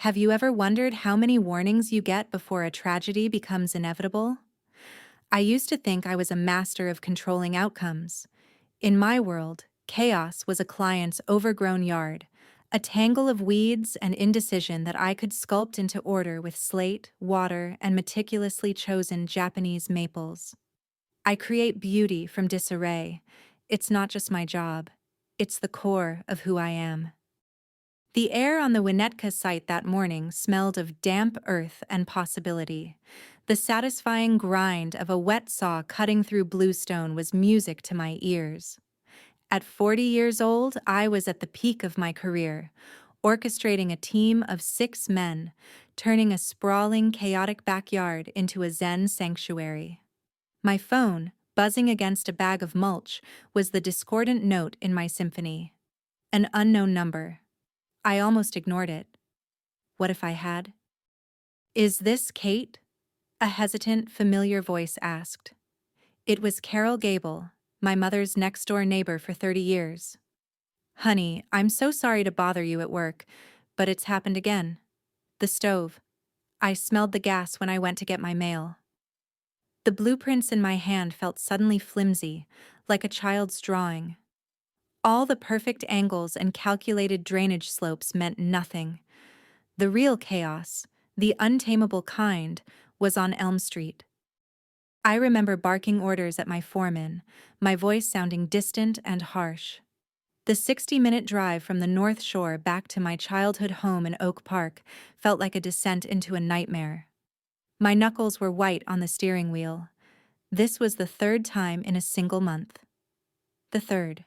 Have you ever wondered how many warnings you get before a tragedy becomes inevitable? I used to think I was a master of controlling outcomes. In my world, chaos was a client's overgrown yard, a tangle of weeds and indecision that I could sculpt into order with slate, water, and meticulously chosen Japanese maples. I create beauty from disarray. It's not just my job, it's the core of who I am. The air on the Winnetka site that morning smelled of damp earth and possibility. The satisfying grind of a wet saw cutting through bluestone was music to my ears. At 40 years old, I was at the peak of my career, orchestrating a team of 6 men, turning a sprawling, chaotic backyard into a Zen sanctuary. My phone, buzzing against a bag of mulch, was the discordant note in my symphony. An unknown number. I almost ignored it. What if I had? "Is this Kate?" a hesitant, familiar voice asked. It was Carol Gable, my mother's next-door neighbor for 30 years. "Honey, I'm so sorry to bother you at work, but it's happened again. The stove. I smelled the gas when I went to get my mail." The blueprints in my hand felt suddenly flimsy, like a child's drawing. All the perfect angles and calculated drainage slopes meant nothing. The real chaos, the untamable kind, was on Elm Street. I remember barking orders at my foreman, my voice sounding distant and harsh. The 60-minute drive from the North Shore back to my childhood home in Oak Park felt like a descent into a nightmare. My knuckles were white on the steering wheel. This was the third time in a single month. The third.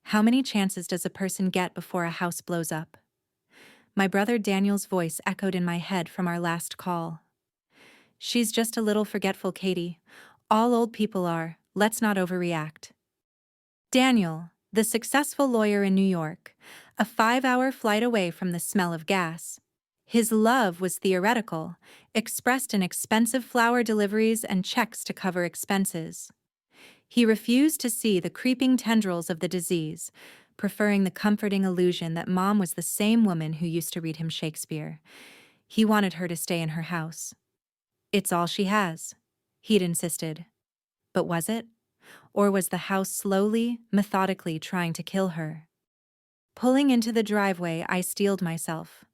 How many chances does a person get before a house blows up? My brother Daniel's voice echoed in my head from our last call. "She's just a little forgetful, Katie. All old people are. Let's not overreact." Daniel, the successful lawyer in New York, a 5-hour flight away from the smell of gas. His love was theoretical, expressed in expensive flower deliveries and checks to cover expenses. He refused to see the creeping tendrils of the disease, preferring the comforting illusion that Mom was the same woman who used to read him Shakespeare. He wanted her to stay in her house. "It's all she has," he'd insisted. But was it? Or was the house slowly, methodically trying to kill her? Pulling into the driveway, I steeled myself.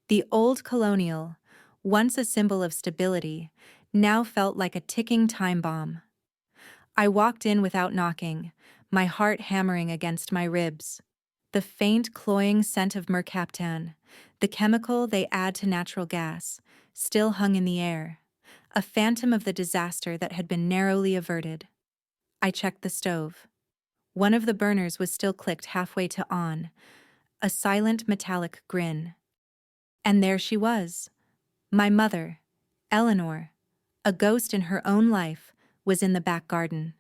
The old colonial, once a symbol of stability, now felt like a ticking time bomb. I walked in without knocking, my heart hammering against my ribs. The faint, cloying scent of mercaptan, the chemical they add to natural gas, still hung in the air, a phantom of the disaster that had been narrowly averted. I checked the stove. One of the burners was still clicked halfway to on, a silent metallic grin. And there she was. My mother, Eleanor, a ghost in her own life, was in the back garden.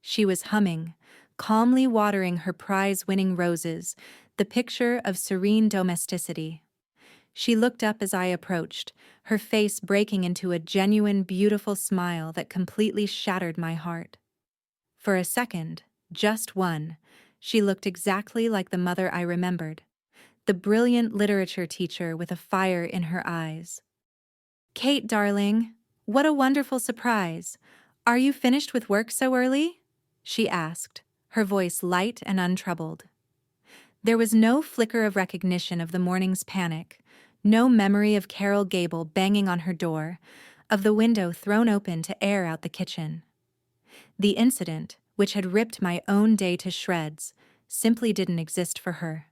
She was humming, calmly watering her prize-winning roses, the picture of serene domesticity. She looked up as I approached, her face breaking into a genuine, beautiful smile that completely shattered my heart. For a second, just one, she looked exactly like the mother I remembered, the brilliant literature teacher with a fire in her eyes. "Kate, darling, what a wonderful surprise. Are you finished with work so early?" she asked, her voice light and untroubled. There was no flicker of recognition of the morning's panic, no memory of Carol Gable banging on her door, of the window thrown open to air out the kitchen. The incident, which had ripped my own day to shreds, simply didn't exist for her.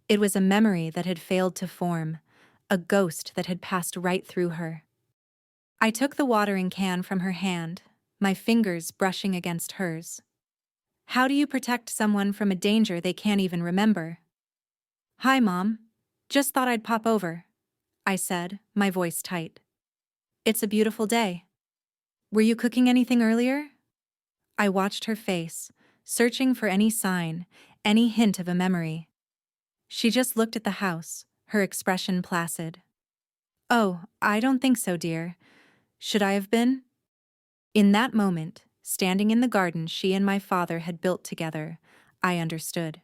It was a memory that had failed to form, a ghost that had passed right through her. I took the watering can from her hand, my fingers brushing against hers. How do you protect someone from a danger they can't even remember? "Hi, Mom. Just thought I'd pop over," I said, my voice tight. "It's a beautiful day. Were you cooking anything earlier?" I watched her face, searching for any sign, any hint of a memory. She just looked at the house, her expression placid. "Oh, I don't think so, dear. Should I have been?" In that moment, standing in the garden she and my father had built together, I understood.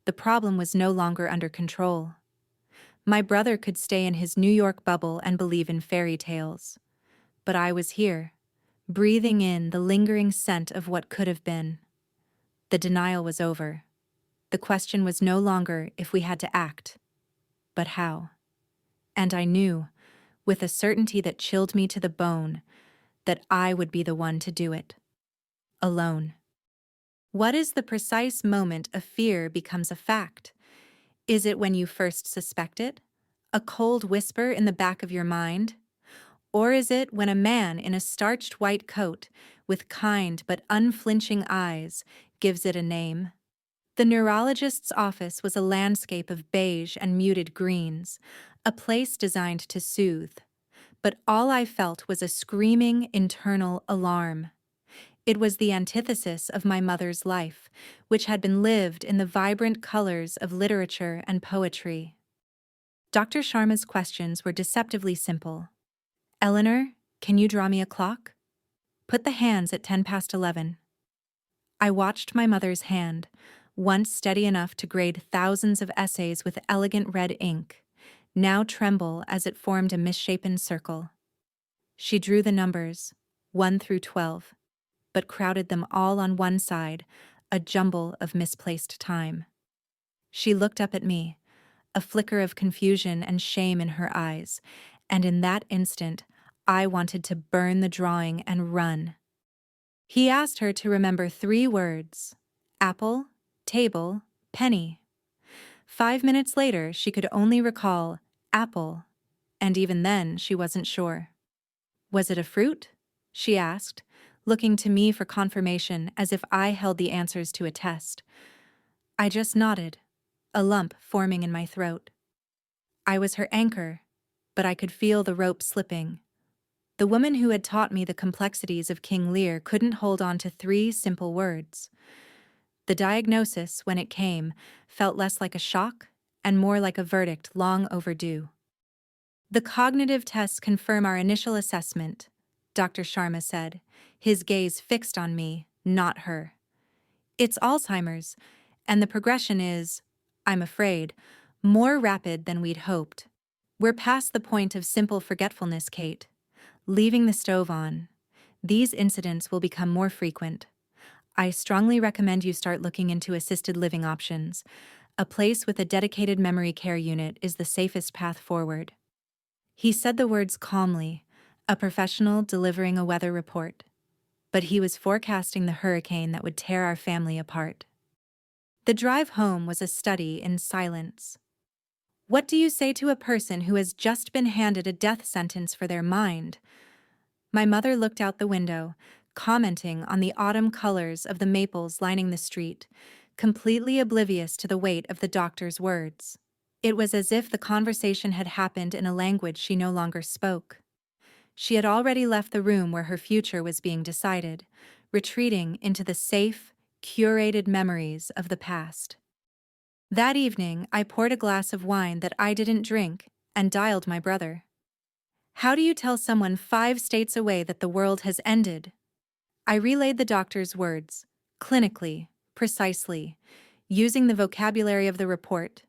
The problem was no longer under control. My brother could stay in his New York bubble and believe in fairy tales. But I was here, breathing in the lingering scent of what could have been. The denial was over. The question was no longer if we had to act, but how. And I knew, with a certainty that chilled me to the bone, that I would be the one to do it. Alone. What is the precise moment a fear becomes a fact? Is it when you first suspect it? A cold whisper in the back of your mind? Or is it when a man in a starched white coat, with kind but unflinching eyes, gives it a name? The neurologist's office was a landscape of beige and muted greens, a place designed to soothe. But all I felt was a screaming internal alarm. It was the antithesis of my mother's life, which had been lived in the vibrant colors of literature and poetry. Dr. Sharma's questions were deceptively simple. Eleanor, can you draw me a clock? Put the hands at 11:10. I watched my mother's hand, once steady enough to grade thousands of essays with elegant red ink, now tremble as it formed a misshapen circle. She drew the numbers, 1 through 12, but crowded them all on one side, a jumble of misplaced time. She looked up at me, a flicker of confusion and shame in her eyes, and in that instant, I wanted to burn the drawing and run. He asked her to remember 3 words: apple, table, penny. 5 minutes later, she could only recall apple, and even then she wasn't sure. Was it a fruit? She asked, looking to me for confirmation as if I held the answers to a test. I just nodded, a lump forming in my throat. I was her anchor, but I could feel the rope slipping. The woman who had taught me the complexities of King Lear couldn't hold on to 3 simple words. The diagnosis, when it came, felt less like a shock and more like a verdict long overdue. The cognitive tests confirm our initial assessment, Dr. Sharma said, his gaze fixed on me, not her. It's Alzheimer's, and the progression is, I'm afraid, more rapid than we'd hoped. We're past the point of simple forgetfulness, Kate. Leaving the stove on. These incidents will become more frequent. I strongly recommend you start looking into assisted living options. A place with a dedicated memory care unit is the safest path forward. He said the words calmly, a professional delivering a weather report. But he was forecasting the hurricane that would tear our family apart. The drive home was a study in silence. What do you say to a person who has just been handed a death sentence for their mind? My mother looked out the window, commenting on the autumn colors of the maples lining the street, completely oblivious to the weight of the doctor's words. It was as if the conversation had happened in a language she no longer spoke. She had already left the room where her future was being decided, retreating into the safe, curated memories of the past. That evening, I poured a glass of wine that I didn't drink and dialed my brother. How do you tell someone 5 states away that the world has ended? I relayed the doctor's words, clinically, precisely, using the vocabulary of the report.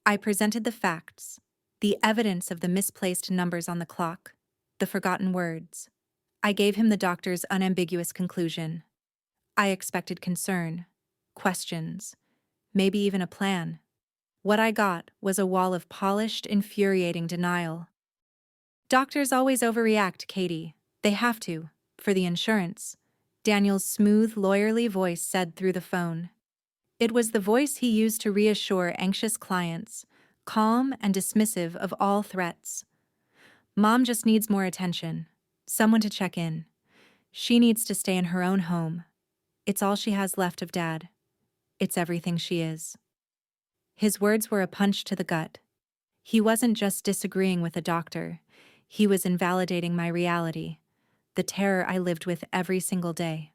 I presented the facts, the evidence of the misplaced numbers on the clock, the forgotten words. I gave him the doctor's unambiguous conclusion. I expected concern, questions, maybe even a plan. What I got was a wall of polished, infuriating denial. Doctors always overreact, Katie. They have to, for the insurance, Daniel's smooth, lawyerly voice said through the phone. It was the voice he used to reassure anxious clients, calm and dismissive of all threats. Mom just needs more attention, someone to check in. She needs to stay in her own home. It's all she has left of Dad. It's everything she is. His words were a punch to the gut. He wasn't just disagreeing with a doctor. He was invalidating my reality, the terror I lived with every single day.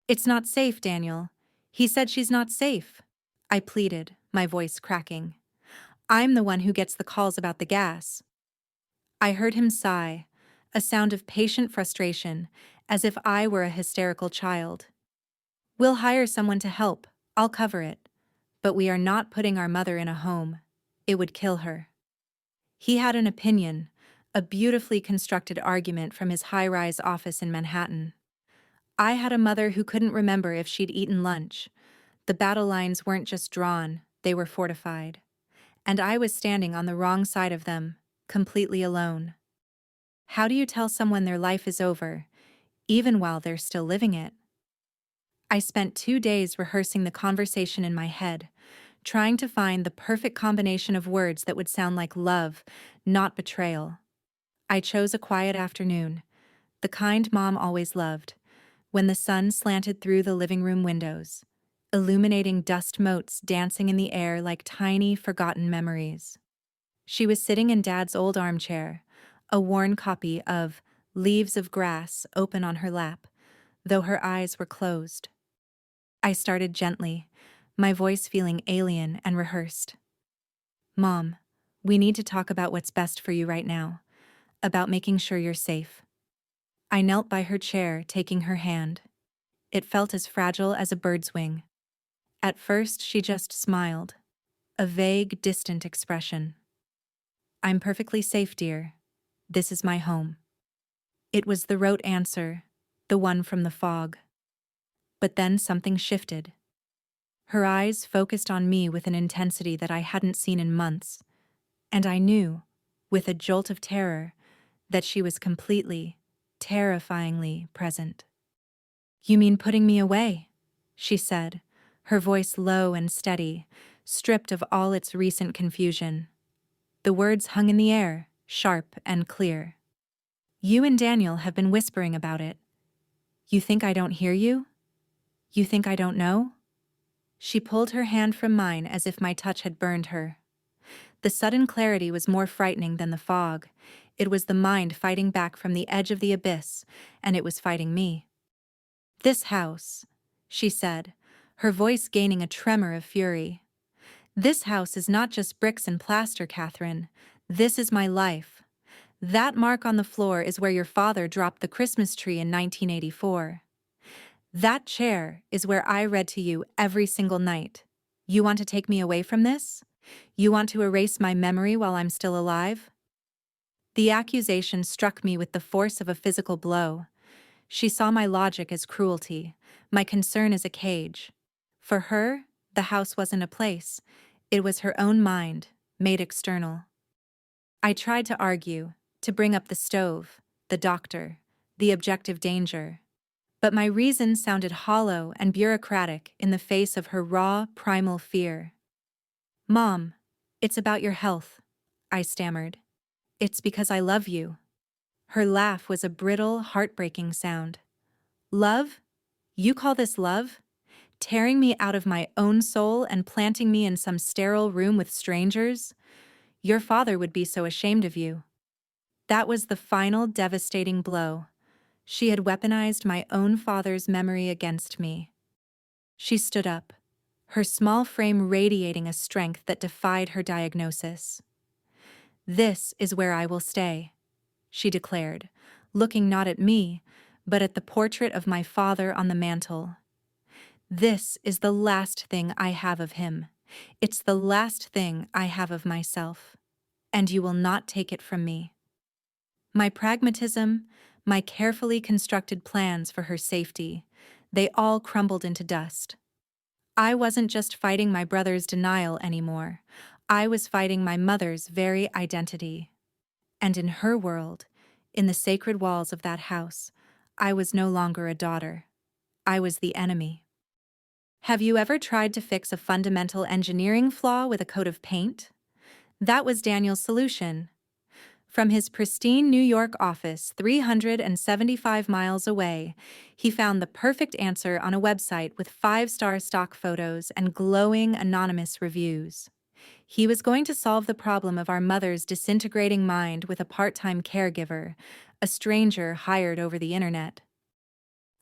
It's not safe, Daniel. He said she's not safe. I pleaded, my voice cracking. I'm the one who gets the calls about the gas. I heard him sigh, a sound of patient frustration, as if I were a hysterical child. We'll hire someone to help. I'll cover it. But we are not putting our mother in a home. It would kill her. He had an opinion, a beautifully constructed argument from his high-rise office in Manhattan. I had a mother who couldn't remember if she'd eaten lunch. The battle lines weren't just drawn, they were fortified. And I was standing on the wrong side of them, completely alone. How do you tell someone their life is over, even while they're still living it? I spent 2 days rehearsing the conversation in my head, trying to find the perfect combination of words that would sound like love, not betrayal. I chose a quiet afternoon, the kind Mom always loved, when the sun slanted through the living room windows, illuminating dust motes dancing in the air like tiny, forgotten memories. She was sitting in Dad's old armchair, a worn copy of Leaves of Grass open on her lap, though her eyes were closed. I started gently, my voice feeling alien and rehearsed. Mom, we need to talk about what's best for you right now, about making sure you're safe. I knelt by her chair, taking her hand. It felt as fragile as a bird's wing. At first, she just smiled, a vague, distant expression. I'm perfectly safe, dear. This is my home. It was the rote answer, the one from the fog. But then something shifted. Her eyes focused on me with an intensity that I hadn't seen in months, and I knew, with a jolt of terror, that she was completely, terrifyingly present. You mean putting me away? She said, her voice low and steady, stripped of all its recent confusion. The words hung in the air, sharp and clear. You and Daniel have been whispering about it. You think I don't hear you? You think I don't know? She pulled her hand from mine as if my touch had burned her. The sudden clarity was more frightening than the fog. It was the mind fighting back from the edge of the abyss, and it was fighting me. This house, she said, her voice gaining a tremor of fury. This house is not just bricks and plaster, Catherine. This is my life. That mark on the floor is where your father dropped the Christmas tree in 1984. That chair is where I read to you every single night. You want to take me away from this? You want to erase my memory while I'm still alive? The accusation struck me with the force of a physical blow. She saw my logic as cruelty, my concern as a cage. For her, the house wasn't a place. It was her own mind, made external. I tried to argue, to bring up the stove, the doctor, the objective danger. But my reason sounded hollow and bureaucratic in the face of her raw, primal fear. Mom, it's about your health, I stammered. It's because I love you. Her laugh was a brittle, heartbreaking sound. Love? You call this love? Tearing me out of my own soul and planting me in some sterile room with strangers? Your father would be so ashamed of you. That was the final devastating blow. She had weaponized my own father's memory against me. She stood up, her small frame radiating a strength that defied her diagnosis. This is where I will stay, she declared, looking not at me, but at the portrait of my father on the mantel. This is the last thing I have of him. It's the last thing I have of myself. And you will not take it from me. My pragmatism, my carefully constructed plans for her safety, they all crumbled into dust. I wasn't just fighting my brother's denial anymore. I was fighting my mother's very identity. And in her world, in the sacred walls of that house, I was no longer a daughter. I was the enemy. Have you ever tried to fix a fundamental engineering flaw with a coat of paint? That was Daniel's solution. From his pristine New York office 375 miles away, he found the perfect answer on a website with 5-star stock photos and glowing anonymous reviews. He was going to solve the problem of our mother's disintegrating mind with a part-time caregiver, a stranger hired over the internet.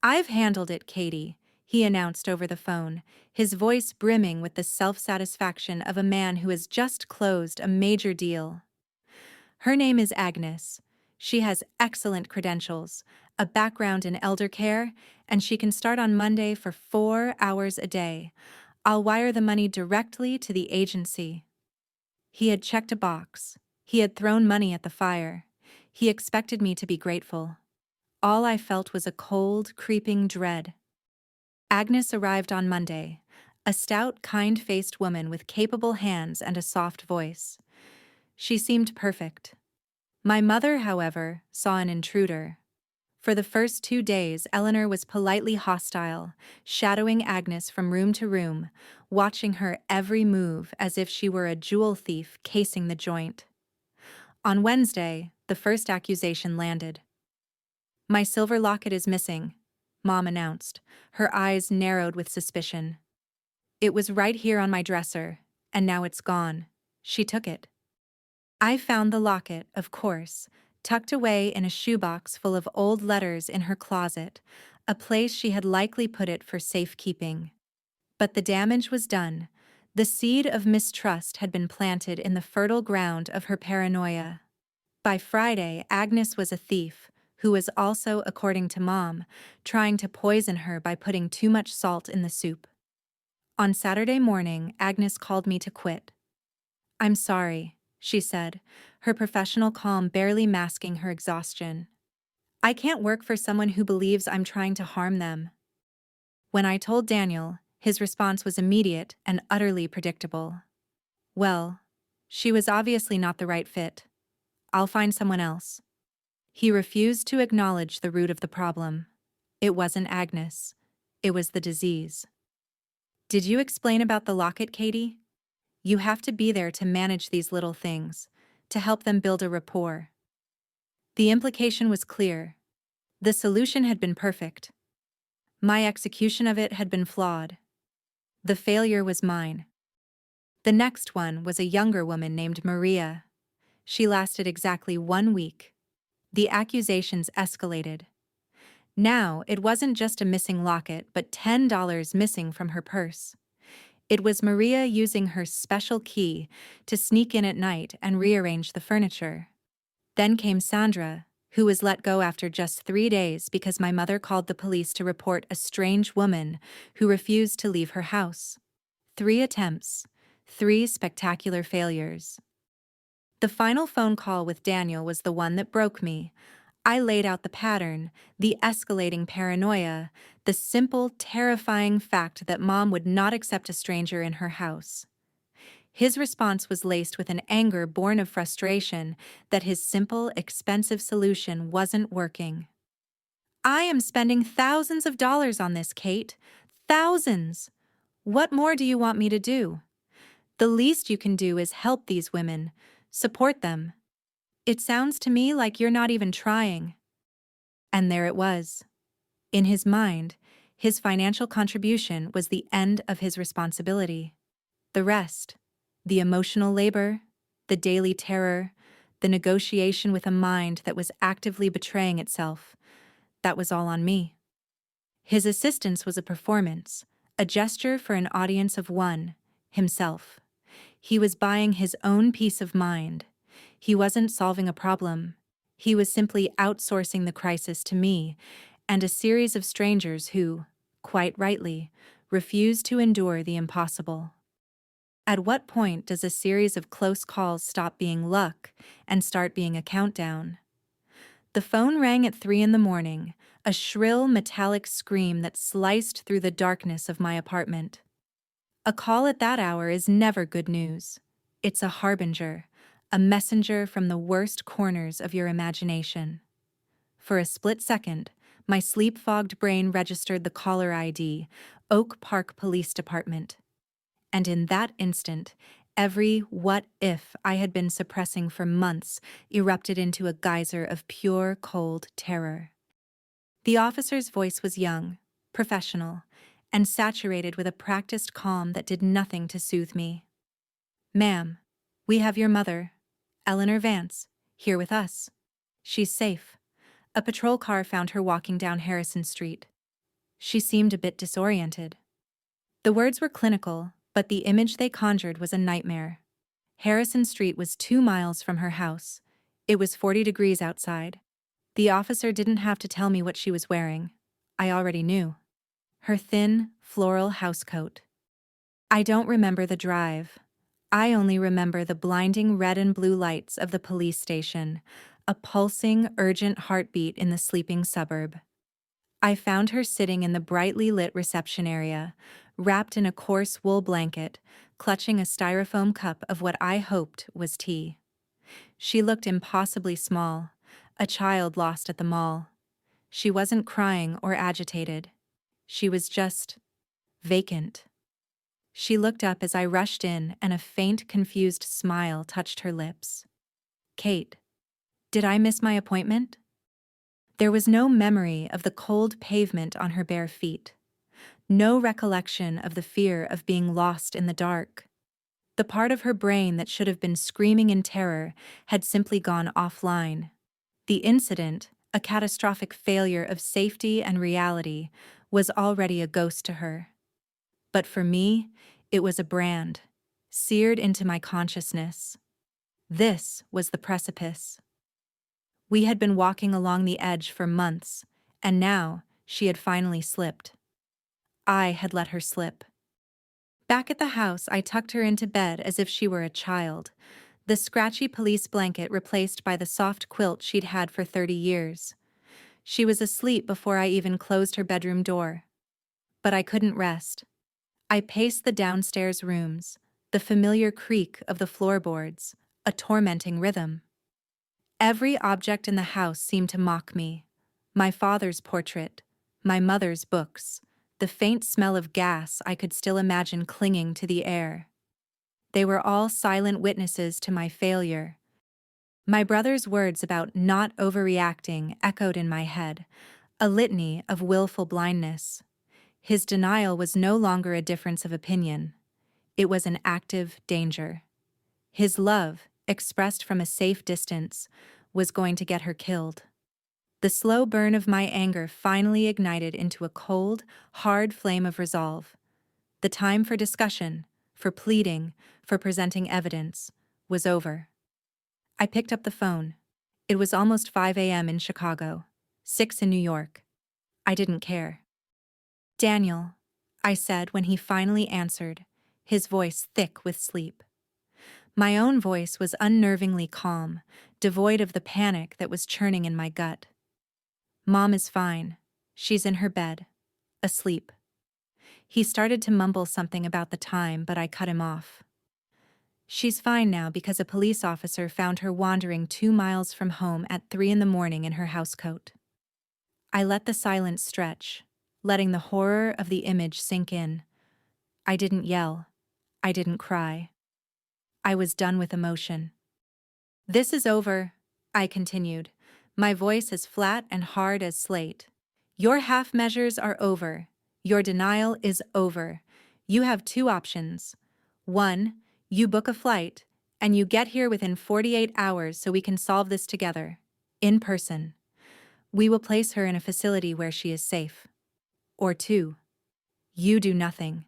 I've handled it, Katie, he announced over the phone, his voice brimming with the self-satisfaction of a man who has just closed a major deal. Her name is Agnes. She has excellent credentials, a background in elder care, and she can start on Monday for 4 hours a day. I'll wire the money directly to the agency. He had checked a box. He had thrown money at the fire. He expected me to be grateful. All I felt was a cold, creeping dread. Agnes arrived on Monday, a stout, kind-faced woman with capable hands and a soft voice. She seemed perfect. My mother, however, saw an intruder. For the first 2 days, Eleanor was politely hostile, shadowing Agnes from room to room, watching her every move as if she were a jewel thief casing the joint. On Wednesday, the first accusation landed. "My silver locket is missing," Mom announced, her eyes narrowed with suspicion. "It was right here on my dresser, and now it's gone. She took it." I found the locket, of course, tucked away in a shoebox full of old letters in her closet, a place she had likely put it for safekeeping. But the damage was done. The seed of mistrust had been planted in the fertile ground of her paranoia. By Friday, Agnes was a thief, who was also, according to Mom, trying to poison her by putting too much salt in the soup. On Saturday morning, Agnes called me to quit. "I'm sorry," she said, her professional calm barely masking her exhaustion. "I can't work for someone who believes I'm trying to harm them." When I told Daniel, his response was immediate and utterly predictable. "Well, she was obviously not the right fit. I'll find someone else." He refused to acknowledge the root of the problem. It wasn't Agnes. It was the disease. "Did you explain about the locket, Katie? You have to be there to manage these little things, to help them build a rapport." The implication was clear. The solution had been perfect. My execution of it had been flawed. The failure was mine. The next one was a younger woman named Maria. She lasted exactly 1 week. The accusations escalated. Now, it wasn't just a missing locket, but $10 missing from her purse. It was Maria using her special key to sneak in at night and rearrange the furniture. Then came Sandra, who was let go after just 3 days because my mother called the police to report a strange woman who refused to leave her house. 3 attempts, 3 spectacular failures. The final phone call with Daniel was the one that broke me. I laid out the pattern, the escalating paranoia, the simple, terrifying fact that Mom would not accept a stranger in her house. His response was laced with an anger born of frustration that his simple, expensive solution wasn't working. "I am spending thousands of dollars on this, Kate. Thousands! What more do you want me to do? The least you can do is help these women, support them. It sounds to me like you're not even trying." And there it was. In his mind, his financial contribution was the end of his responsibility. The rest, the emotional labor, the daily terror, the negotiation with a mind that was actively betraying itself, that was all on me. His assistance was a performance, a gesture for an audience of one, himself. He was buying his own peace of mind. He wasn't solving a problem. He was simply outsourcing the crisis to me and a series of strangers who, quite rightly, refused to endure the impossible. At what point does a series of close calls stop being luck and start being a countdown? The phone rang at 3 in the morning, a shrill metallic scream that sliced through the darkness of my apartment. A call at that hour is never good news. It's a harbinger, a messenger from the worst corners of your imagination. For a split second, my sleep-fogged brain registered the caller ID, Oak Park Police Department. And in that instant, every what if I had been suppressing for months erupted into a geyser of pure, cold terror. The officer's voice was young, professional, and saturated with a practiced calm that did nothing to soothe me. "Ma'am, we have your mother, Eleanor Vance, here with us. She's safe. A patrol car found her walking down Harrison Street. She seemed a bit disoriented." The words were clinical, but the image they conjured was a nightmare. Harrison Street was 2 miles from her house. It was 40 degrees outside. The officer didn't have to tell me what she was wearing. I already knew. Her thin, floral housecoat. I don't remember the drive. I only remember the blinding red and blue lights of the police station, a pulsing, urgent heartbeat in the sleeping suburb. I found her sitting in the brightly lit reception area, wrapped in a coarse wool blanket, clutching a styrofoam cup of what I hoped was tea. She looked impossibly small, a child lost at the mall. She wasn't crying or agitated. She was just vacant. She looked up as I rushed in, and a faint, confused smile touched her lips. "Kate, did I miss my appointment?" There was no memory of the cold pavement on her bare feet. No recollection of the fear of being lost in the dark. The part of her brain that should have been screaming in terror had simply gone offline. The incident, a catastrophic failure of safety and reality, was already a ghost to her. But for me, it was a brand, seared into my consciousness. This was the precipice. We had been walking along the edge for months, and now she had finally slipped. I had let her slip. Back at the house, I tucked her into bed as if she were a child, the scratchy police blanket replaced by the soft quilt she'd had for 30 years. She was asleep before I even closed her bedroom door. But I couldn't rest. I paced the downstairs rooms, the familiar creak of the floorboards, a tormenting rhythm. Every object in the house seemed to mock me. My father's portrait, my mother's books, the faint smell of gas I could still imagine clinging to the air. They were all silent witnesses to my failure. My brother's words about not overreacting echoed in my head, a litany of willful blindness. His denial was no longer a difference of opinion. It was an active danger. His love, expressed from a safe distance, was going to get her killed. The slow burn of my anger finally ignited into a cold, hard flame of resolve. The time for discussion, for pleading, for presenting evidence, was over. I picked up the phone. It was almost 5 a.m. in Chicago, 6 in New York. I didn't care. "Daniel," I said when he finally answered, his voice thick with sleep. My own voice was unnervingly calm, devoid of the panic that was churning in my gut. "Mom is fine. She's in her bed, asleep." He started to mumble something about the time, but I cut him off. "She's fine now because a police officer found her wandering 2 miles from home at 3 in the morning in her housecoat." I let the silence stretch, letting the horror of the image sink in. I didn't yell. I didn't cry. I was done with emotion. "This is over," I continued, my voice as flat and hard as slate. "Your half measures are over. Your denial is over. You have 2 options. 1, you book a flight, and you get here within 48 hours so we can solve this together, in person. We will place her in a facility where she is safe. Or 2, you do nothing,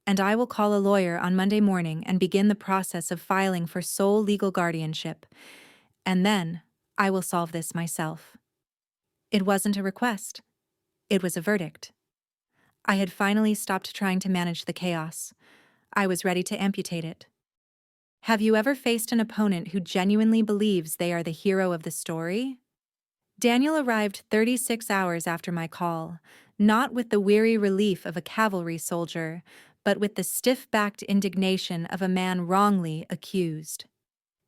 and I will call a lawyer on Monday morning and begin the process of filing for sole legal guardianship, and then I will solve this myself." It wasn't a request. It was a verdict. I had finally stopped trying to manage the chaos. I was ready to amputate it. Have you ever faced an opponent who genuinely believes they are the hero of the story? Daniel arrived 36 hours after my call, not with the weary relief of a cavalry soldier, but with the stiff-backed indignation of a man wrongly accused.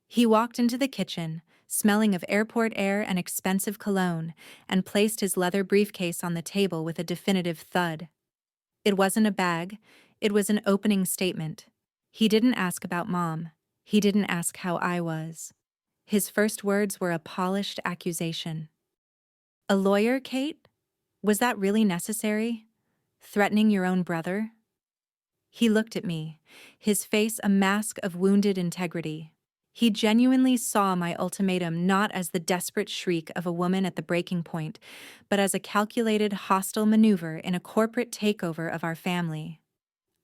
He walked into the kitchen, smelling of airport air and expensive cologne, and placed his leather briefcase on the table with a definitive thud. It wasn't a bag, it was an opening statement. He didn't ask about Mom. He didn't ask how I was. His first words were a polished accusation. "A lawyer, Kate? Was that really necessary? Threatening your own brother?" He looked at me, his face a mask of wounded integrity. He genuinely saw my ultimatum not as the desperate shriek of a woman at the breaking point, but as a calculated, hostile maneuver in a corporate takeover of our family.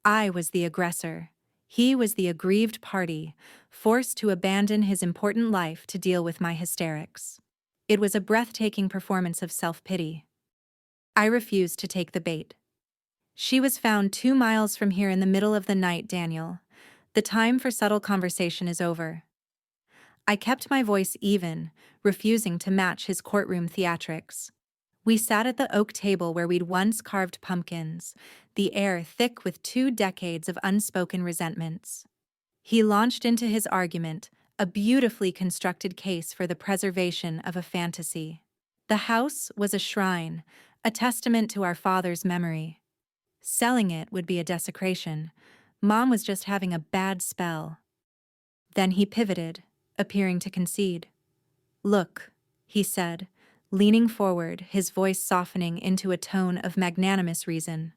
I was the aggressor. He was the aggrieved party, forced to abandon his important life to deal with my hysterics. It was a breathtaking performance of self-pity. I refused to take the bait. "She was found 2 miles from here in the middle of the night, Daniel. The The time for subtle conversation is over. I kept my voice even, refusing to match his courtroom theatrics. We sat at the oak table where we'd once carved pumpkins, the air thick with 2 decades of unspoken resentments. He launched into his argument, a beautifully constructed case for the preservation of a fantasy. The house was a shrine, a testament to our father's memory. Selling it would be a desecration. Mom was just having a bad spell. Then he pivoted, appearing to concede. "Look," he said, leaning forward, his voice softening into a tone of magnanimous reason.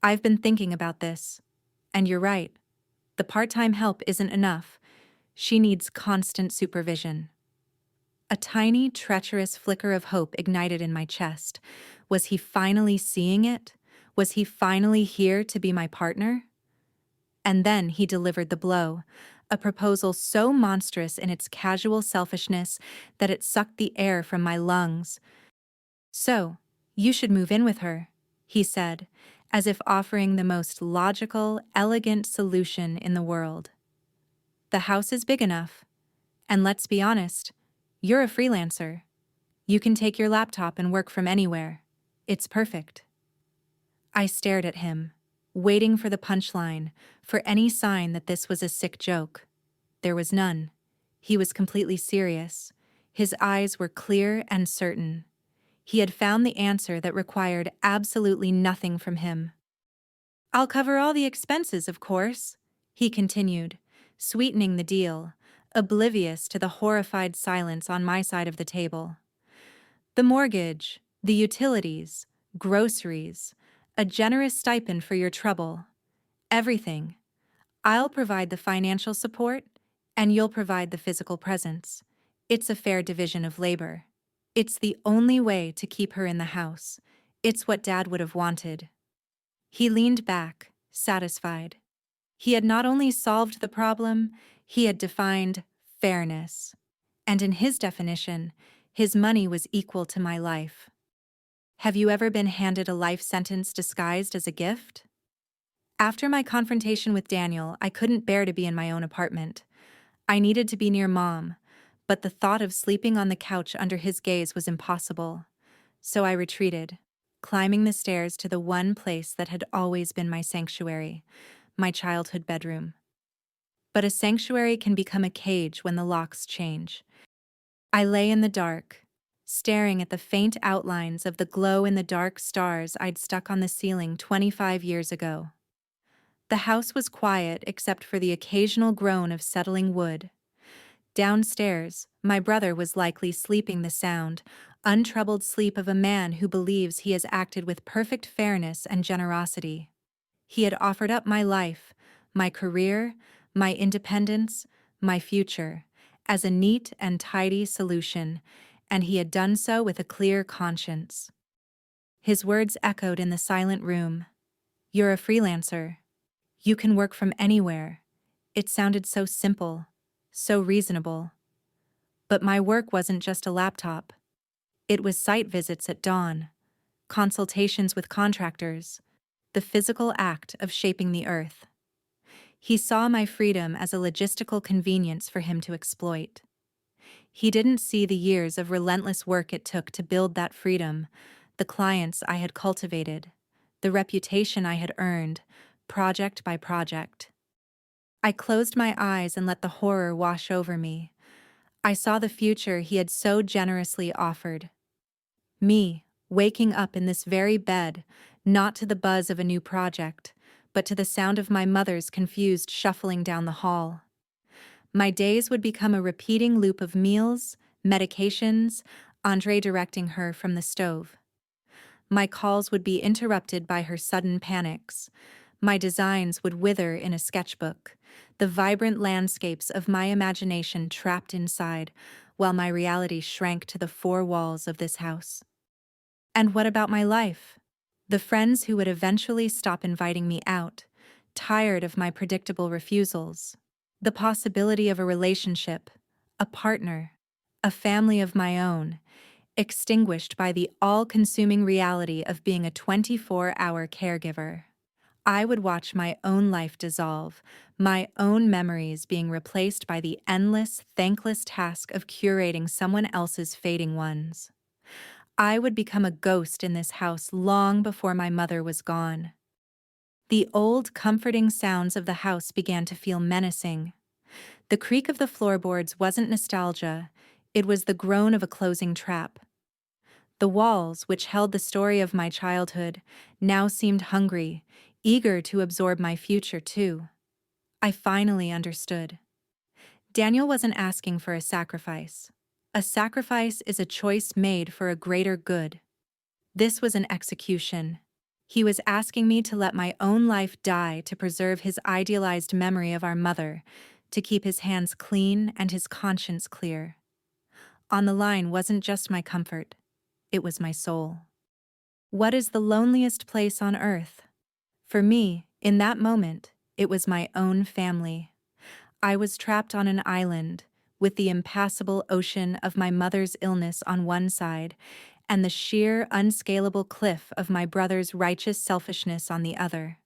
"I've been thinking about this, and you're right. The part-time help isn't enough. She needs constant supervision." A tiny, treacherous flicker of hope ignited in my chest. Was he finally seeing it? Was he finally here to be my partner? And then he delivered the blow, a proposal so monstrous in its casual selfishness that it sucked the air from my lungs. "So, you should move in with her," he said, as if offering the most logical, elegant solution in the world. "The house is big enough. And let's be honest, you're a freelancer. You can take your laptop and work from anywhere. It's perfect." I stared at him, waiting for the punchline, for any sign that this was a sick joke. There was none. He was completely serious. His eyes were clear and certain. He had found the answer that required absolutely nothing from him. "I'll cover all the expenses, of course," he continued, sweetening the deal, oblivious to the horrified silence on my side of the table. "The mortgage, the utilities, groceries, a generous stipend for your trouble. Everything. I'll provide the financial support, and you'll provide the physical presence. It's a fair division of labor. It's the only way to keep her in the house. It's what Dad would have wanted." He leaned back, satisfied. He had not only solved the problem, he had defined fairness. And in his definition, his money was equal to my life. Have you ever been handed a life sentence disguised as a gift? After my confrontation with Daniel, I couldn't bear to be in my own apartment. I needed to be near Mom, but the thought of sleeping on the couch under his gaze was impossible. So I retreated, climbing the stairs to the one place that had always been my sanctuary, my childhood bedroom. But a sanctuary can become a cage when the locks change. I lay in the dark, staring at the faint outlines of the glow-in-the-dark stars I'd stuck on the ceiling 25 years ago. The house was quiet except for the occasional groan of settling wood. Downstairs, my brother was likely sleeping the sound, untroubled sleep of a man who believes he has acted with perfect fairness and generosity. He had offered up my life, my career, my independence, my future, as a neat and tidy solution, and he had done so with a clear conscience. His words echoed in the silent room. "You're a freelancer. You can work from anywhere." It sounded so simple, so reasonable. But my work wasn't just a laptop. It was site visits at dawn, consultations with contractors, the physical act of shaping the earth. He saw my freedom as a logistical convenience for him to exploit. He didn't see the years of relentless work it took to build that freedom, the clients I had cultivated, the reputation I had earned, project by project. I closed my eyes and let the horror wash over me. I saw the future he had so generously offered. Me, waking up in this very bed, not to the buzz of a new project, but to the sound of my mother's confused shuffling down the hall. My days would become a repeating loop of meals, medications, Andre directing her from the stove. My calls would be interrupted by her sudden panics. My designs would wither in a sketchbook, the vibrant landscapes of my imagination trapped inside, while my reality shrank to the four walls of this house. And what about my life? The friends who would eventually stop inviting me out, tired of my predictable refusals. The possibility of a relationship, a partner, a family of my own, extinguished by the all-consuming reality of being a 24-hour caregiver. I would watch my own life dissolve, my own memories being replaced by the endless, thankless task of curating someone else's fading ones. I would become a ghost in this house long before my mother was gone. The old, comforting sounds of the house began to feel menacing. The creak of the floorboards wasn't nostalgia, it was the groan of a closing trap. The walls, which held the story of my childhood, now seemed hungry, eager to absorb my future too. I finally understood. Daniel wasn't asking for a sacrifice. A sacrifice is a choice made for a greater good. This was an execution. He was asking me to let my own life die to preserve his idealized memory of our mother, to keep his hands clean and his conscience clear. On the line wasn't just my comfort, it was my soul. What is the loneliest place on earth? For me, in that moment, it was my own family. I was trapped on an island, with the impassable ocean of my mother's illness on one side, and the sheer, unscalable cliff of my brother's righteous selfishness on the other.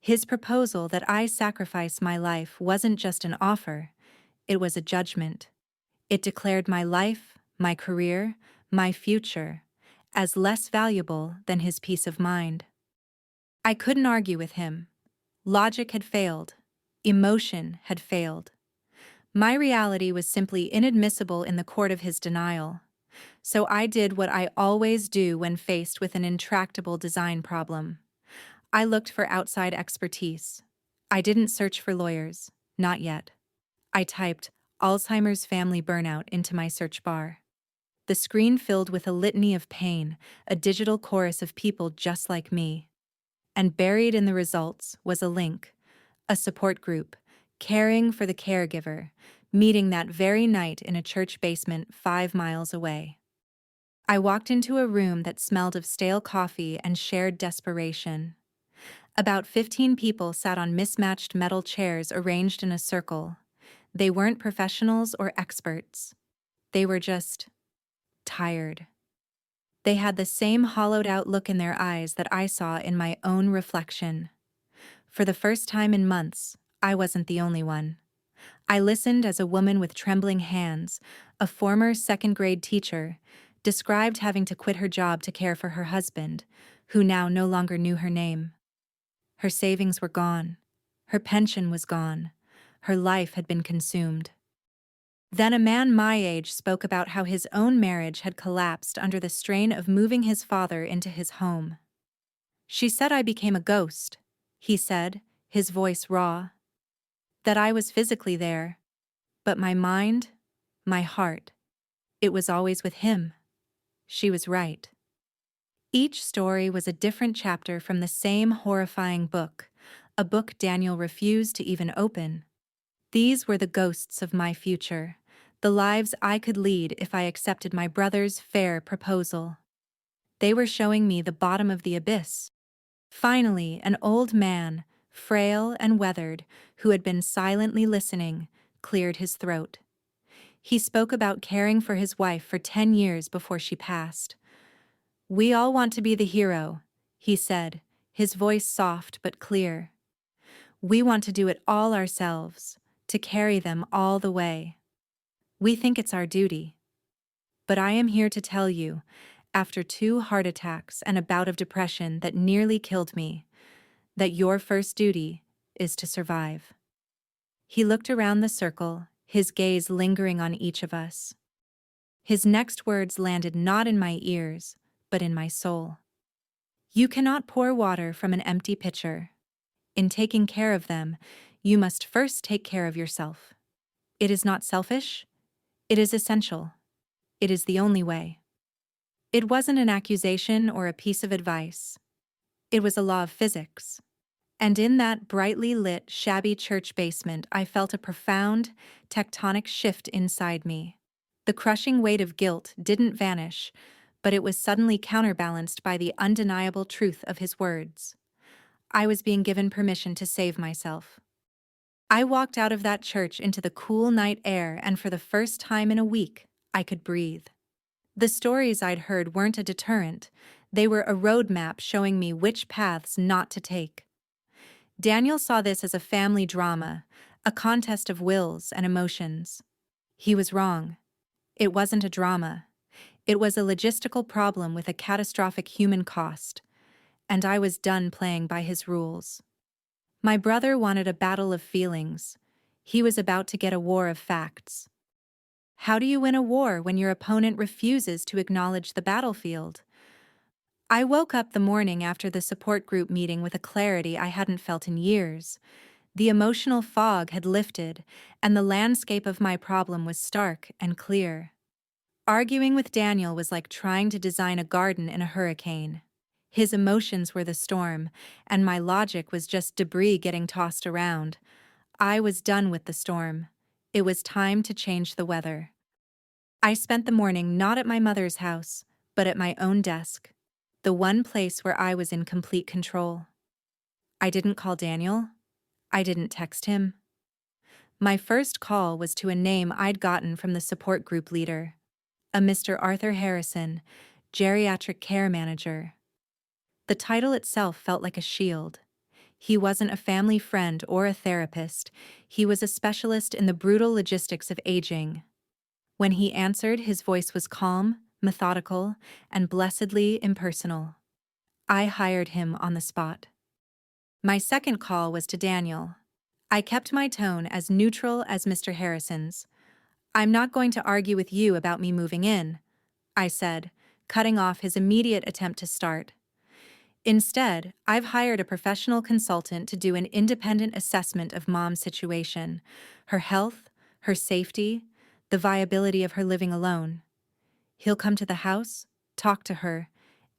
His proposal that I sacrifice my life wasn't just an offer, it was a judgment. It declared my life, my career, my future, as less valuable than his peace of mind. I couldn't argue with him. Logic had failed. Emotion had failed. My reality was simply inadmissible in the court of his denial. So I did what I always do when faced with an intractable design problem. I looked for outside expertise. I didn't search for lawyers, not yet. I typed Alzheimer's family burnout into my search bar. The screen filled with a litany of pain, a digital chorus of people just like me. And buried in the results was a link, a support group, caring for the caregiver, meeting that very night in a church basement 5 miles away. I walked into a room that smelled of stale coffee and shared desperation. About 15 people sat on mismatched metal chairs arranged in a circle. They weren't professionals or experts. They were just tired. They had the same hollowed-out look in their eyes that I saw in my own reflection. For the first time in months, I wasn't the only one. I listened as a woman with trembling hands, a former second-grade teacher, described having to quit her job to care for her husband, who now no longer knew her name. Her savings were gone. Her pension was gone. Her life had been consumed. Then a man my age spoke about how his own marriage had collapsed under the strain of moving his father into his home. She said I became a ghost, he said, his voice raw. That I was physically there, but my mind, my heart, it was always with him. She was right. Each story was a different chapter from the same horrifying book, a book Daniel refused to even open. These were the ghosts of my future, the lives I could lead if I accepted my brother's fair proposal. They were showing me the bottom of the abyss. Finally, an old man, frail and weathered, who had been silently listening, cleared his throat. He spoke about caring for his wife for 10 years before she passed. "We all want to be the hero," he said, his voice soft but clear. "We want to do it all ourselves, to carry them all the way. We think it's our duty. But I am here to tell you, after 2 heart attacks and a bout of depression that nearly killed me, that your first duty is to survive." He looked around the circle, his gaze lingering on each of us. His next words landed not in my ears, but in my soul. "You cannot pour water from an empty pitcher. In taking care of them, you must first take care of yourself. It is not selfish. It is essential. It is the only way." It wasn't an accusation or a piece of advice. It was a law of physics. And in that brightly lit, shabby church basement, I felt a profound, tectonic shift inside me. The crushing weight of guilt didn't vanish, but it was suddenly counterbalanced by the undeniable truth of his words. I was being given permission to save myself. I walked out of that church into the cool night air, and for the first time in a week, I could breathe. The stories I'd heard weren't a deterrent. They were a roadmap showing me which paths not to take. Daniel saw this as a family drama, a contest of wills and emotions. He was wrong. It wasn't a drama. It was a logistical problem with a catastrophic human cost, and I was done playing by his rules. My brother wanted a battle of feelings. He was about to get a war of facts. How do you win a war when your opponent refuses to acknowledge the battlefield? I woke up the morning after the support group meeting with a clarity I hadn't felt in years. The emotional fog had lifted, and the landscape of my problem was stark and clear. Arguing with Daniel was like trying to design a garden in a hurricane. His emotions were the storm, and my logic was just debris getting tossed around. I was done with the storm. It was time to change the weather. I spent the morning not at my mother's house, but at my own desk, the one place where I was in complete control. I didn't call Daniel. I didn't text him. My first call was to a name I'd gotten from the support group leader, a Mr. Arthur Harrison, geriatric care manager. The title itself felt like a shield. He wasn't a family friend or a therapist. He was a specialist in the brutal logistics of aging. When he answered, his voice was calm, methodical, and blessedly impersonal. I hired him on the spot. My second call was to Daniel. I kept my tone as neutral as Mr. Harrison's. "I'm not going to argue with you about me moving in," I said, cutting off his immediate attempt to start. Instead, I've hired a professional consultant to do an independent assessment of Mom's situation, her health, her safety, the viability of her living alone. He'll come to the house, talk to her,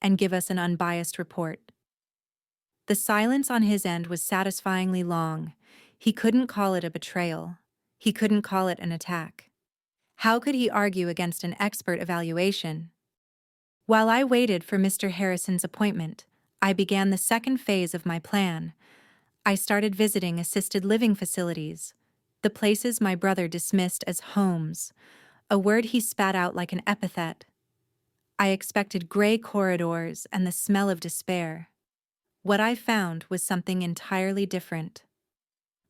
and give us an unbiased report. The silence on his end was satisfyingly long. He couldn't call it a betrayal. He couldn't call it an attack. How could he argue against an expert evaluation? While I waited for Mr. Harrison's appointment, I began the second phase of my plan. I started visiting assisted living facilities, the places my brother dismissed as homes, a word he spat out like an epithet. I expected gray corridors and the smell of despair. What I found was something entirely different.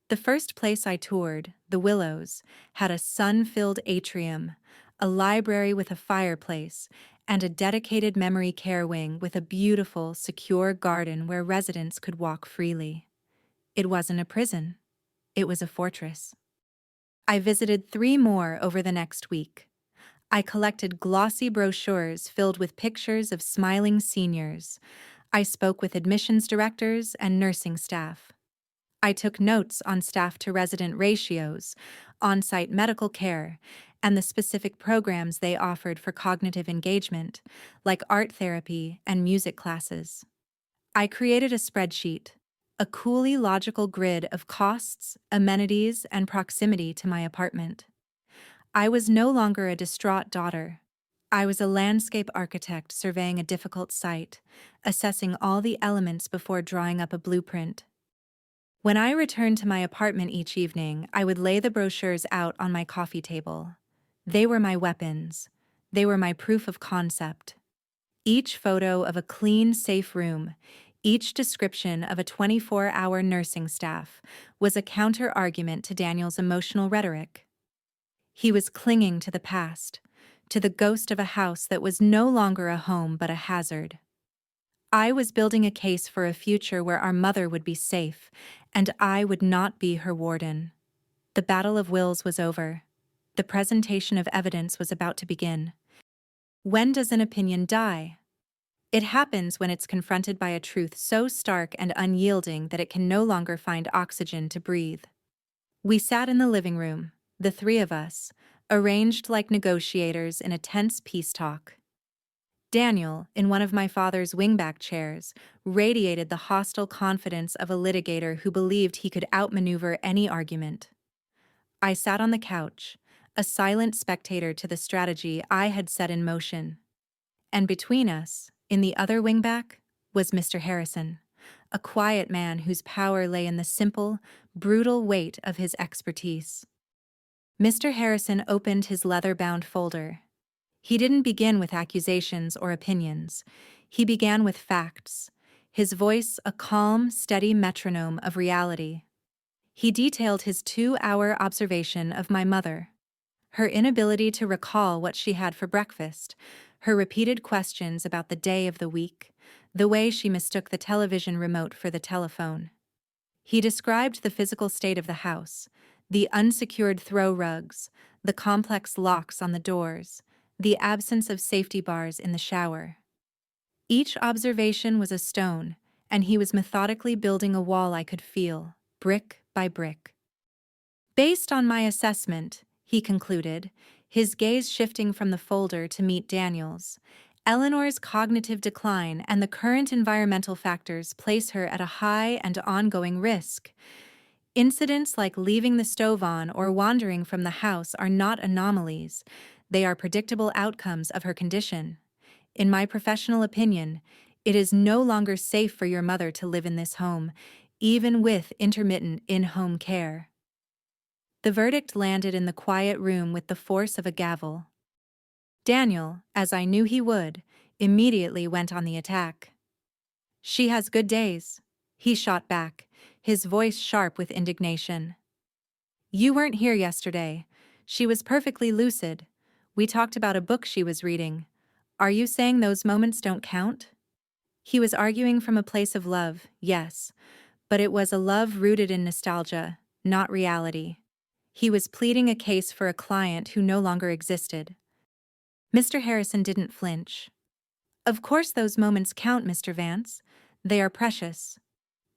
The first place I toured, the Willows, had a sun-filled atrium, a library with a fireplace, and a dedicated memory care wing with a beautiful, secure garden where residents could walk freely. It wasn't a prison. It was a fortress. I visited 3 more over the next week. I collected glossy brochures filled with pictures of smiling seniors. I spoke with admissions directors and nursing staff. I took notes on staff-to-resident ratios, on-site medical care, and the specific programs they offered for cognitive engagement, like art therapy and music classes. I created a spreadsheet, a coolly logical grid of costs, amenities, and proximity to my apartment. I was no longer a distraught daughter. I was a landscape architect surveying a difficult site, assessing all the elements before drawing up a blueprint. When I returned to my apartment each evening, I would lay the brochures out on my coffee table. They were my weapons. They were my proof of concept. Each photo of a clean, safe room, each description of a 24-hour nursing staff was a counter-argument to Daniel's emotional rhetoric. He was clinging to the past, to the ghost of a house that was no longer a home but a hazard. I was building a case for a future where our mother would be safe, and I would not be her warden. The battle of wills was over. The presentation of evidence was about to begin. When does an opinion die? It happens when it's confronted by a truth so stark and unyielding that it can no longer find oxygen to breathe. We sat in the living room, the 3 of us, arranged like negotiators in a tense peace talk. Daniel, in one of my father's wingback chairs, radiated the hostile confidence of a litigator who believed he could outmaneuver any argument. I sat on the couch, a silent spectator to the strategy I had set in motion. And between us, in the other wingback, was Mr. Harrison, a quiet man whose power lay in the simple, brutal weight of his expertise. Mr. Harrison opened his leather-bound folder. He didn't begin with accusations or opinions. He began with facts. his voice a calm, steady metronome of reality. He detailed his 2-hour observation of my mother. Her inability to recall what she had for breakfast, her repeated questions about the day of the week, the way she mistook the television remote for the telephone. He described the physical state of the house, the unsecured throw rugs, the complex locks on the doors, the absence of safety bars in the shower. Each observation was a stone, and he was methodically building a wall I could feel, brick by brick. Based on my assessment, he concluded, his gaze shifting from the folder to meet Daniel's, Eleanor's cognitive decline and the current environmental factors place her at a high and ongoing risk. Incidents like leaving the stove on or wandering from the house are not anomalies, they are predictable outcomes of her condition. In my professional opinion, it is no longer safe for your mother to live in this home, even with intermittent in-home care. The verdict landed in the quiet room with the force of a gavel. Daniel, as I knew he would, immediately went on the attack. "She has good days," he shot back, his voice sharp with indignation. "You weren't here yesterday. She was perfectly lucid. We talked about a book she was reading. Are you saying those moments don't count?" He was arguing from a place of love, yes, but it was a love rooted in nostalgia, not reality. He was pleading a case for a client who no longer existed. Mr. Harrison didn't flinch. "Of course those moments count, Mr. Vance. They are precious.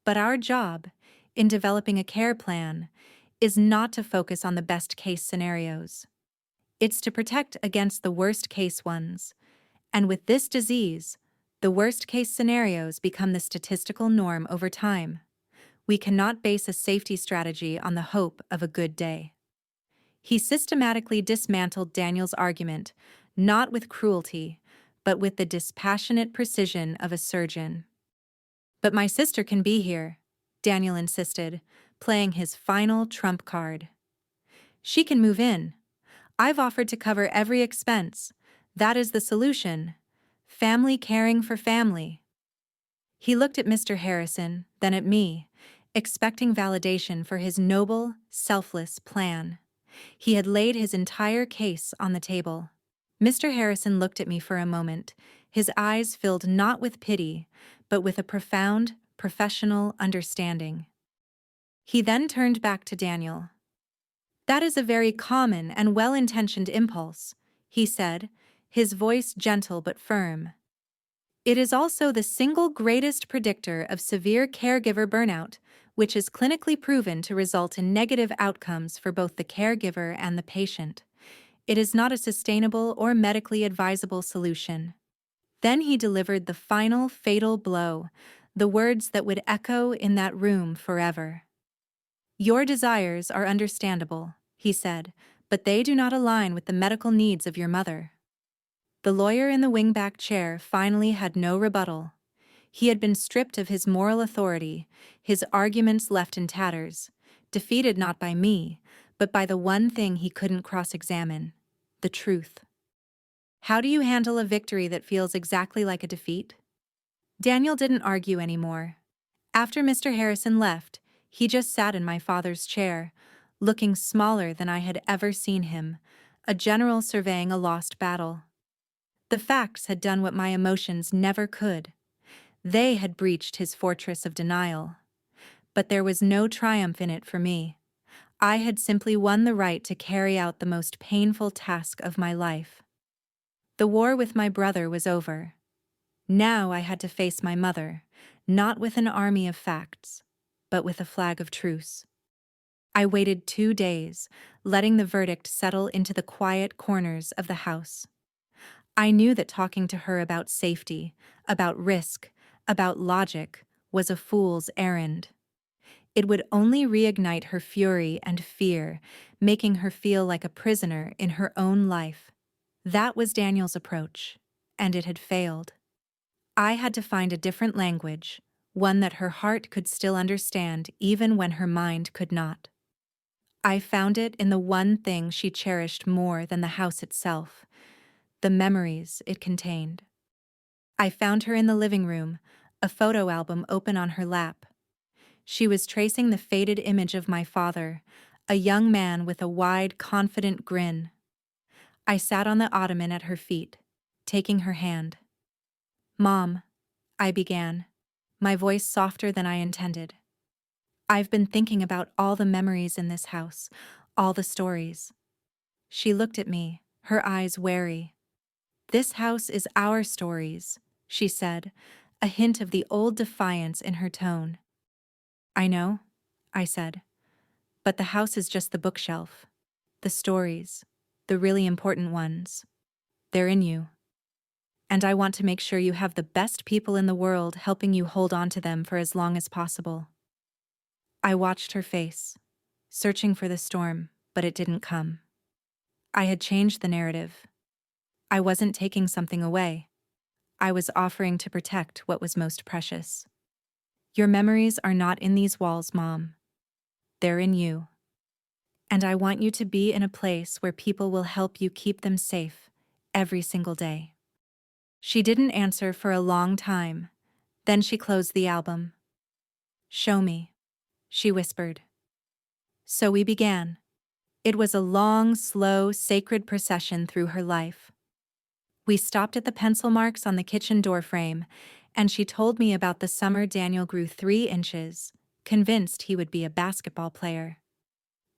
But our job, in developing a care plan, is not to focus on the best-case scenarios. It's to protect against the worst-case ones. And with this disease, the worst-case scenarios become the statistical norm over time. We cannot base a safety strategy on the hope of a good day." He systematically dismantled Daniel's argument, not with cruelty, but with the dispassionate precision of a surgeon. "But my sister can be here," Daniel insisted, playing his final trump card. "She can move in. I've offered to cover every expense. That is the solution. Family caring for family." He looked at Mr. Harrison, then at me, expecting validation for his noble, selfless plan. He had laid his entire case on the table. Mr. Harrison looked at me for a moment, his eyes filled not with pity, but with a profound, professional understanding. He then turned back to Daniel. "That is a very common and well-intentioned impulse," he said, his voice gentle but firm. "It is also the single greatest predictor of severe caregiver burnout, which is clinically proven to result in negative outcomes for both the caregiver and the patient. It is not a sustainable or medically advisable solution." Then he delivered the final fatal blow, the words that would echo in that room forever. "Your desires are understandable," he said, "but they do not align with the medical needs of your mother." The lawyer in the wingback chair finally had no rebuttal. He had been stripped of his moral authority, his arguments left in tatters, defeated not by me, but by the one thing he couldn't cross-examine: the truth. How do you handle a victory that feels exactly like a defeat? Daniel didn't argue anymore. After Mr. Harrison left, he just sat in my father's chair, looking smaller than I had ever seen him, a general surveying a lost battle. The facts had done what my emotions never could. They had breached his fortress of denial. But there was no triumph in it for me. I had simply won the right to carry out the most painful task of my life. The war with my brother was over. Now I had to face my mother, not with an army of facts, but with a flag of truce. I waited 2 days, letting the verdict settle into the quiet corners of the house. I knew that talking to her about safety, about risk, about logic, was a fool's errand. It would only reignite her fury and fear, making her feel like a prisoner in her own life. That was Daniel's approach, and it had failed. I had to find a different language, one that her heart could still understand even when her mind could not. I found it in the one thing she cherished more than the house itself: the memories it contained. I found her in the living room, a photo album open on her lap. She was tracing the faded image of my father, a young man with a wide, confident grin. I sat on the ottoman at her feet, taking her hand. "Mom," I began, my voice softer than I intended. "I've been thinking about all the memories in this house, all the stories." She looked at me, her eyes wary. "This house is our stories," she said, a hint of the old defiance in her tone. "I know," I said, "but the house is just the bookshelf. The stories, the really important ones, they're in you. And I want to make sure you have the best people in the world helping you hold on to them for as long as possible." I watched her face, searching for the storm, but it didn't come. I had changed the narrative. I wasn't taking something away. I was offering to protect what was most precious. "Your memories are not in these walls, Mom. They're in you. And I want you to be in a place where people will help you keep them safe every single day." She didn't answer for a long time. Then she closed the album. "Show me," she whispered. So we began. It was a long, slow, sacred procession through her life. We stopped at the pencil marks on the kitchen doorframe, and she told me about the summer Daniel grew 3 inches, convinced he would be a basketball player.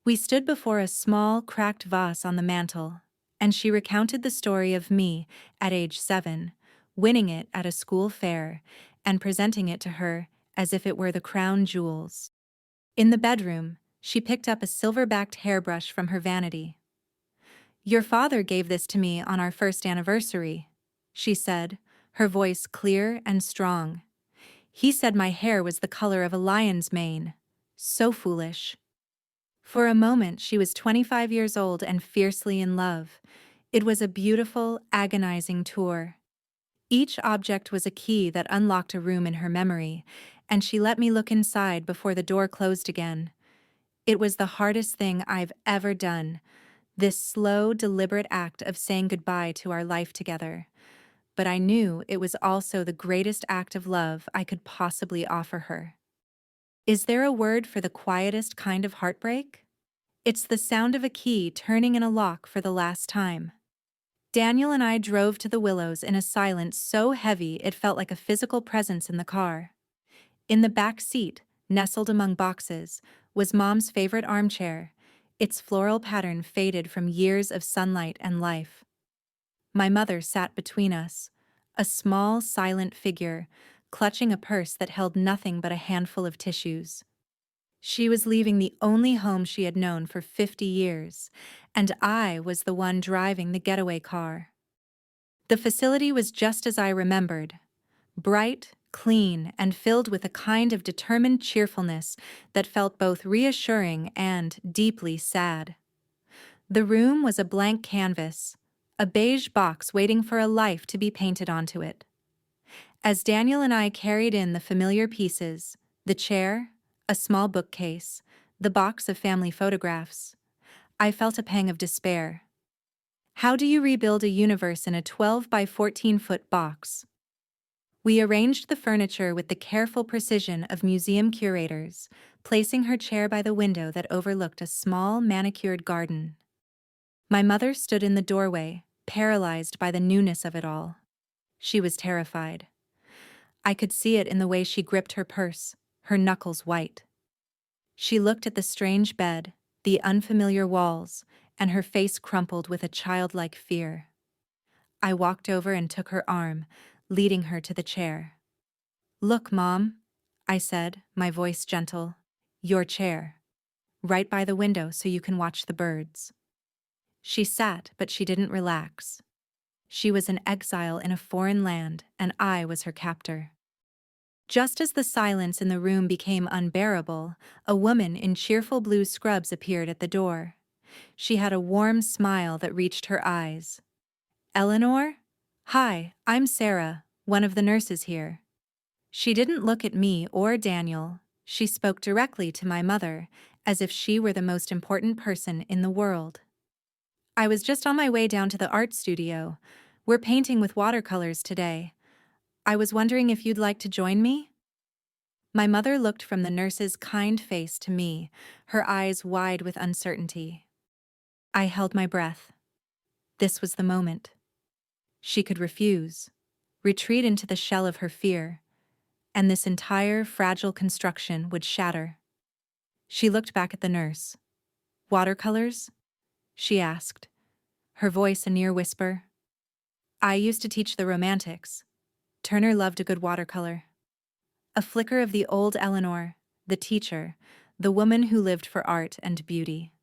We stood before a small, cracked vase on the mantel, and she recounted the story of me, at age 7, winning it at a school fair, and presenting it to her as if it were the crown jewels. In the bedroom, she picked up a silver-backed hairbrush from her vanity. "Your father gave this to me on our first anniversary," she said, her voice clear and strong. "He said my hair was the color of a lion's mane. So foolish." For a moment she was 25 years old and fiercely in love. It was a beautiful, agonizing tour. Each object was a key that unlocked a room in her memory, and she let me look inside before the door closed again. It was the hardest thing I've ever done, this slow, deliberate act of saying goodbye to our life together. But I knew it was also the greatest act of love I could possibly offer her. Is there a word for the quietest kind of heartbreak? It's the sound of a key turning in a lock for the last time. Daniel and I drove to the Willows in a silence so heavy it felt like a physical presence in the car. In the back seat, nestled among boxes, was Mom's favorite armchair, its floral pattern faded from years of sunlight and life. My mother sat between us, a small, silent figure, clutching a purse that held nothing but a handful of tissues. She was leaving the only home she had known for 50 years, and I was the one driving the getaway car. The facility was just as I remembered, bright, clean, and filled with a kind of determined cheerfulness that felt both reassuring and deeply sad. The room was a blank canvas, a beige box waiting for a life to be painted onto it. As Daniel and I carried in the familiar pieces, the chair, a small bookcase, the box of family photographs, I felt a pang of despair. How do you rebuild a universe in a 12 by 14-foot box? We arranged the furniture with the careful precision of museum curators, placing her chair by the window that overlooked a small, manicured garden. My mother stood in the doorway, paralyzed by the newness of it all. She was terrified. I could see it in the way she gripped her purse, her knuckles white. She looked at the strange bed, the unfamiliar walls, and her face crumpled with a childlike fear. I walked over and took her arm, leading her to the chair. "Look, Mom," I said, my voice gentle. "Your chair. Right by the window so you can watch the birds." She sat, but she didn't relax. She was an exile in a foreign land, and I was her captor. Just as the silence in the room became unbearable, a woman in cheerful blue scrubs appeared at the door. She had a warm smile that reached her eyes. "Eleanor? Hi, I'm Sarah, one of the nurses here." She didn't look at me or Daniel. She spoke directly to my mother, as if she were the most important person in the world. "I was just on my way down to the art studio. We're painting with watercolors today. I was wondering if you'd like to join me? My mother looked from the nurse's kind face to me, her eyes wide with uncertainty. I held my breath. This was the moment. She could refuse, retreat into the shell of her fear, and this entire fragile construction would shatter. She looked back at the nurse. "Watercolors?" she asked, her voice a near whisper. I used to teach the romantics. Turner loved a good watercolor. A flicker of the old Eleanor, the teacher, the woman who lived for art and beauty.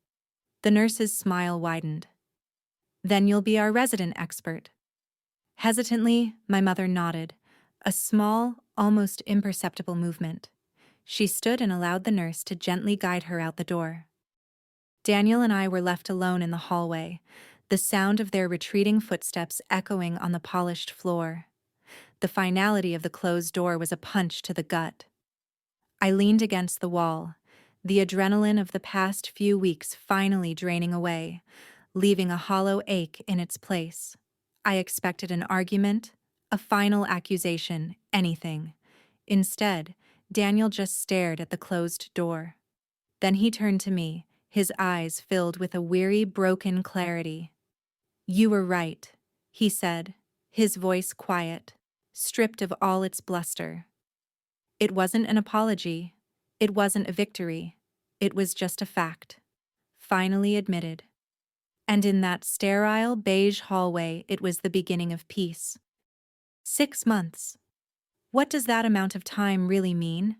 The nurse's smile widened. "Then you'll be our resident expert." Hesitantly, my mother nodded, a small, almost imperceptible movement. She stood and allowed the nurse to gently guide her out the door. Daniel and I were left alone in the hallway, the sound of their retreating footsteps echoing on the polished floor. The finality of the closed door was a punch to the gut. I leaned against the wall, the adrenaline of the past few weeks finally draining away, leaving a hollow ache in its place. I expected an argument, a final accusation, anything. Instead, Daniel just stared at the closed door. Then he turned to me, his eyes filled with a weary, broken clarity. "You were right," he said, his voice quiet, stripped of all its bluster. It wasn't an apology. It wasn't a victory. It was just a fact. Finally admitted. And in that sterile, beige hallway, it was the beginning of peace. 6 months. What does that amount of time really mean?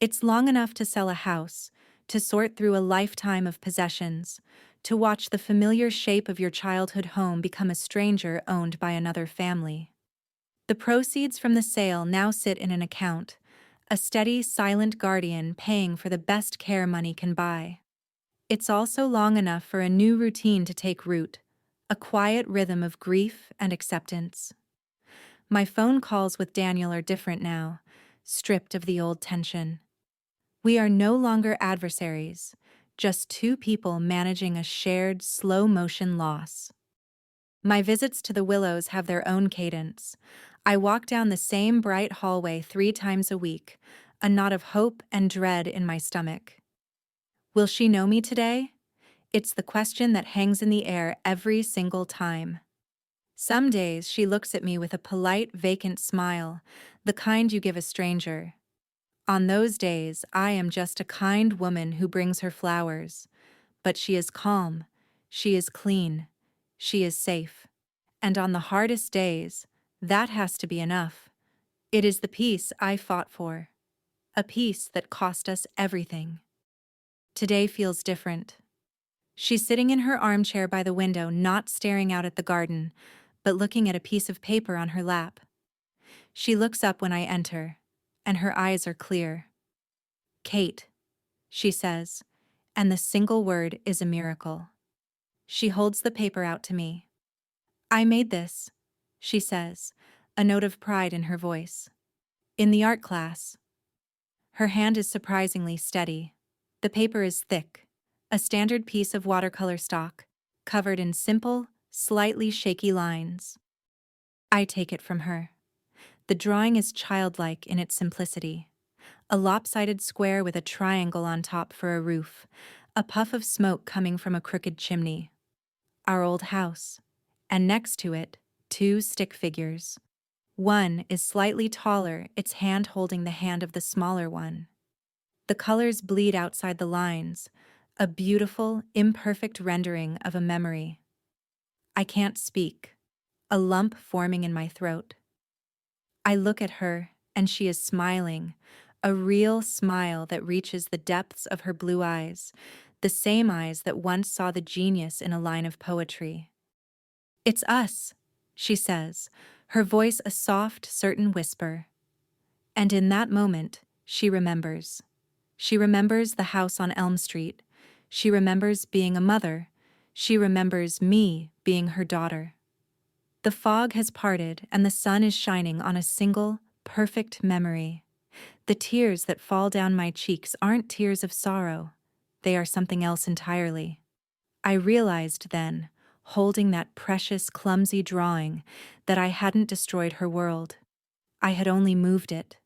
It's long enough to sell a house, to sort through a lifetime of possessions, to watch the familiar shape of your childhood home become a stranger owned by another family. The proceeds from the sale now sit in an account, a steady, silent guardian paying for the best care money can buy. It's also long enough for a new routine to take root, a quiet rhythm of grief and acceptance. My phone calls with Daniel are different now, stripped of the old tension. We are no longer adversaries, just two people managing a shared, slow-motion loss. My visits to the Willows have their own cadence. I walk down the same bright hallway 3 times a week, a knot of hope and dread in my stomach. Will she know me today? It's the question that hangs in the air every single time. Some days she looks at me with a polite, vacant smile, the kind you give a stranger. On those days, I am just a kind woman who brings her flowers. But she is calm, she is clean, she is safe. And on the hardest days, that has to be enough. It is the peace I fought for. A peace that cost us everything. Today feels different. She's sitting in her armchair by the window, not staring out at the garden, but looking at a piece of paper on her lap. She looks up when I enter, and her eyes are clear. "Kate," she says, and the single word is a miracle. She holds the paper out to me. "I made this," she says, a note of pride in her voice. "In the art class." Her hand is surprisingly steady. The paper is thick, a standard piece of watercolor stock, covered in simple, slightly shaky lines. I take it from her. The drawing is childlike in its simplicity. A lopsided square with a triangle on top for a roof, a puff of smoke coming from a crooked chimney. Our old house. And next to it, 2 stick figures. One is slightly taller, its hand holding the hand of the smaller one. The colors bleed outside the lines, a beautiful, imperfect rendering of a memory. I can't speak, a lump forming in my throat. I look at her, and she is smiling, a real smile that reaches the depths of her blue eyes, the same eyes that once saw the genius in a line of poetry. "It's us," she says, her voice a soft, certain whisper. And in that moment, she remembers. She remembers the house on Elm Street. She remembers being a mother. She remembers me being her daughter. The fog has parted and the sun is shining on a single, perfect memory. The tears that fall down my cheeks aren't tears of sorrow. They are something else entirely. I realized then, holding that precious, clumsy drawing, that I hadn't destroyed her world. I had only moved it.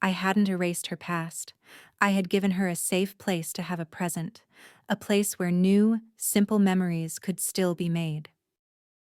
I hadn't erased her past. I had given her a safe place to have a present, a place where new, simple memories could still be made.